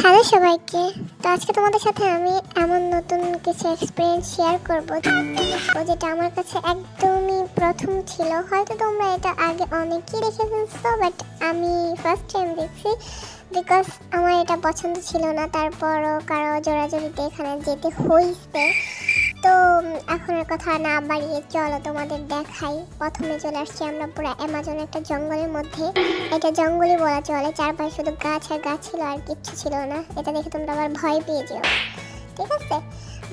Hello সবাইকে। তো আজকে তোমাদের সাথে আমি এমন নতুন কিছু এক্সপিরিয়েন্স শেয়ার করব যেটা আমার কাছে একদমই প্রথম ছিল। হয়তো তোমরা এটা আগে অনেকেই দেখে ফেলছো, বাট আমি ফার্স্ট টাইম দেখছি বিকজ আমার এটা পছন্দ ছিল না। তারপরও কারো জোরাজোরিতে এখানে যেতে হয়েছে। তো এখন আর কথা না বাড়িয়ে চলো তোমাদের দেখাই। প্রথমে চলে আসছি আমরা পুরো অ্যামাজন একটা জঙ্গলের মধ্যে। এটা জঙ্গলই বলা চলে, চারপাশে শুধু গাছ আর গাছ ছিল, আর কিচ্ছু ছিল না। এটা দেখে তোমরা আবার ভয় পেয়ে যেও, ঠিক আছে?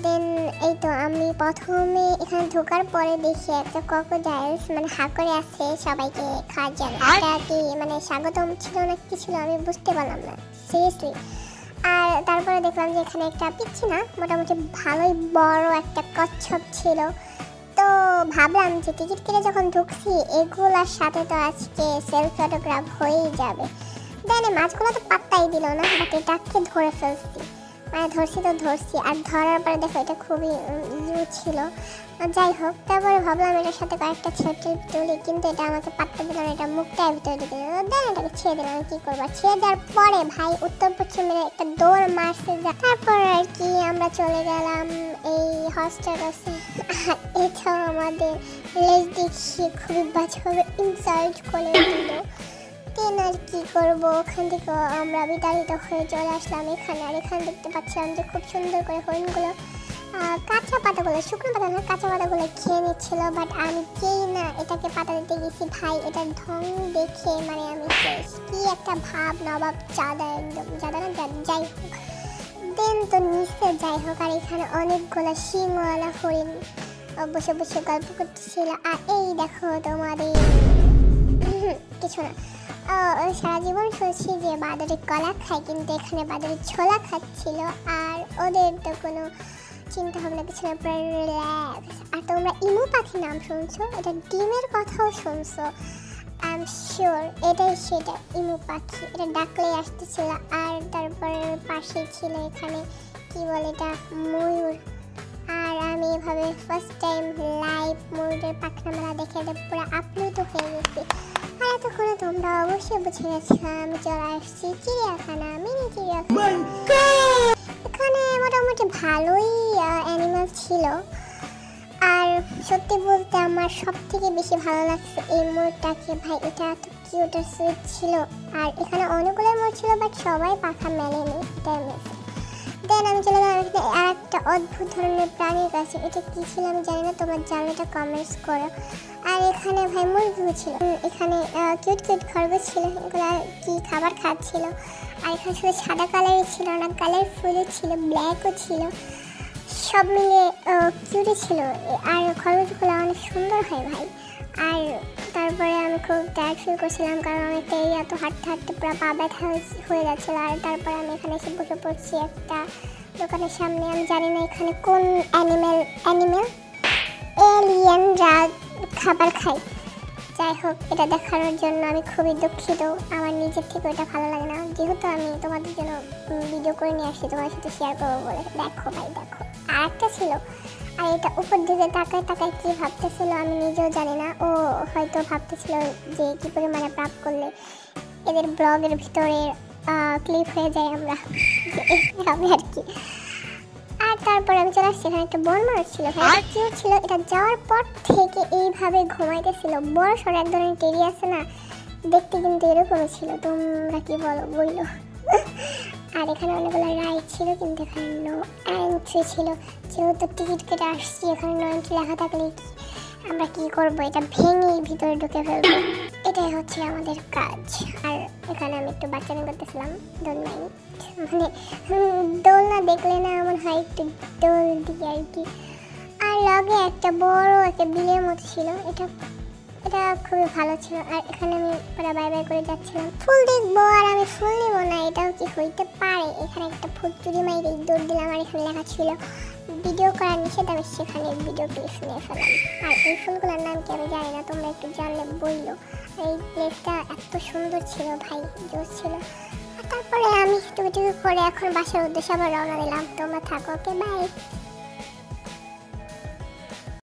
দেন এই তো আমি প্রথমে এখানে ঢোকার পরে দেখি একটা ক্রোকোডাইলস মানে হা করে আছে সবাইকে খাওয়ার জন্য। এটা কি মানে স্বাগতম ছিল না কি ছিল আমি বুঝতে পারলাম না সিরিয়াসলি। আর তারপরে দেখলাম যে এখানে একটা পিচ্ছি না মোটামুটি ভালোই বড় একটা কচ্ছপ ছিল। তো ভাবলাম যে টিকিট কেটে যখন ঢুকছি এগুলোর সাথে তো আজকে সেলফ ফটোগ্রাফ হয়েই যাবে। দেন মাছগুলো তো পাত্তাই দিল না, বাট এটাকে ধরে ফেলছি। মানে ধরছি তো ধরছি, আর ধরার পরে দেখো এটা খুবই ছিল। যাই হোক, তারপরে ভাবলাম এটার সাথে কয়েকটা ছেটে তুলি, কিন্তু এটা আমাকে পাত্তা দিল না। এটা মুখটার ভিতরে ঢুকে দিল। দেন এটাকে ছেড়ে দিলাম, কী করবো। ছেড়ে দেওয়ার পরে ভাই উত্তর পশ্চিমে একটা দৌড় মারছে। তারপর আর কি আমরা চলে গেলাম এই হস্টেল কাছে। এটাও আমাদের লেজ দেখিয়ে খুবই বাজেভাবে ইনসাল্ট করে দিল। দেন আর কি করবো, ওখান থেকে আমরা বিতাড়িত হয়ে চলে আসলাম এখানে। আর এখানে দেখতে পাচ্ছিলাম যে খুব সুন্দর করে হরিণগুলো কাঁচা পাতাগুলো, শুকনো পাতা না কাঁচা পাতাগুলো খেয়ে নিচ্ছিল। বাট আমি যেই না এটাকে পাতা দিতে গেছি ভাই এটার ঢং দেখে মানে আমি কি একটা ভাব নবাব চাঁদা, একদম চাঁদা না যাই হোক। দেন তো নিচে যাই হোক, আর এখানে অনেকগুলো শিংওয়ালা হরিণ বসে বসে গল্প করতেছিল। আর এই দেখো তোমাদের কিছু না, সারা জীবন শুনছি যে বাদরে কলা খায়, কিন্তু এখানে বাদরে ছোলা খাচ্ছিল। আর ওদের তো কোনো চিন্তা ভাবনা কিছু না, রিল্যাক্স। আর তোমরা ইমু পাখির নাম শুনছো, এটা ডিমের কথাও শুনছো। আই এম শিওর এটাই সেটা ইমু পাখি। এটা ডাকলে আসতেছিল। আর তারপরে পাশে ছিল এখানে কি বলে এটা ময়ূর। আর আমি এভাবে ফার্স্ট টাইম লাইভ ময়ূরের পাখনা মেলা দেখে পুরো আপ্লুত হয়ে গেছি। আর এতক্ষণে তোমরা অবশ্যই বুঝে গেছো আমি চলে আসছি চিড়িয়াখানা, মিনি চিড়িয়াখানা। এখানে মোটামুটি ভালোই অ্যানিমাল ছিল। আর সত্যি বলতে আমার সব থেকে বেশি ভালো লাগছে এই ময়ূরটাকে। ভাই এটা এত কিউট আর সুইট ছিল। আর এখানে অনেকগুলো ময়ূর ছিল, বাট সবাই পাখা মেলেনি, এটাই মিস। দেন আমি চলে গেলাম এখানে আর একটা অদ্ভুত ধরনের প্রাণীর কাছে। এটা কী ছিল আমি জানি না, তোমরা জানলে এটা কমেন্টস করো। আর এখানে ভাই মুরগিও ছিল, এখানে কিউট কিউট খরগোশ ছিল, এগুলো কি খাবার খাচ্ছিল। আর এখানে শুধু সাদা কালারই ছিল না, কালারফুলও ছিল, ব্ল্যাকও ছিল, সব মিলে কিউটই ছিল। আর খরগোশগুলো অনেক সুন্দর হয় ভাই। আর তারপরে আমি খুব টায়ার্ড ফিল করছিলাম, কারণ অনেকটা এরিয়া তো হাঁটতে হাঁটতে পুরো পা ব্যথা হয়ে যাচ্ছিলো। আর তারপরে আমি এখানে এসে বসে পড়ছি একটা দোকানের সামনে। আমি জানি না এখানে কোন এলিয়েনরা খাবার খায়। যাই হোক, এটা দেখানোর জন্য আমি খুবই দুঃখিত, আমার নিজের থেকে ওটা ভালো লাগে না। যেহেতু আমি তোমাদের জন্য ভিডিও করে নিয়ে আসছি তোমাদের সাথে শেয়ার করবো বলে। দেখো ভাই দেখো, আর একটা ছিল। আর এটা উপর দিকে তাকায় তাকায় কী ভাবতেছিল আমি নিজেও জানি না। ও হয়তো ভাবতেছিল যে কী পরিমাণে প্রাপ করলে এদের ব্লগের ভিতরে ক্লিপ হয়ে যায় আমরা হবে আর কি। আর তারপরে আমি চলে আসছি, এখানে একটা বন মানুষ ছিল ভাই, কিউ ছিল। এটা যাওয়ার পর থেকে এইভাবে ঘুমাইতেছিল। বড় সড় এক ধরনের টেরি আছে না, দেখতে কিন্তু এরকমই ছিল। তোমরা কি বলো বইলো। আর এখানে অনেকগুলো রাইড ছিল, কিন্তু এখানে নো এন্ট্রি ছিল। যেহেতু টিকিট কেটে আসছি, এখানে নো এন্ট্রি লেখা থাকলে আমরা কি করবো, এটা ভেঙে ভিতরে ঢুকে ফেলবো। এটাই হচ্ছে আমাদের কাজ। আর এখানে আমি একটু বাচ্চামি করতেছিলাম, ডোন্ট মাইন্ড। মানে দোল না দেখলে না এমন হয় একটু দোল দিয়ে আর কি। আর লগে একটা বড় একটা বিলের মতো ছিল, এটা খুবই ভালো ছিল। আর এখানে আমি পুরো বাই বাই করে যাচ্ছিলাম। ফুল দেখবো আর আমি ফুল নেবো না, এটাও কি হইতে পারে। এখানে একটা ফুল চুরি মাইরে দৌড় দিলাম। আর এখানে লেখা ছিল ভিডিও করার নিষেধ, আমি সেখানে ভিডিও ক্লিপ নিয়ে ফেলাম। আর এই ফুলগুলোর নাম কি আমি জানি না, তোমরা একটু জানলে বললো। এই প্লেসটা এত সুন্দর ছিল ভাই, জোস ছিল। আর তারপরে আমি টুকি করে এখন বাসার উদ্দেশ্যে আবার রওনা দিলাম। তোমরা থাকো, ওকে বাই।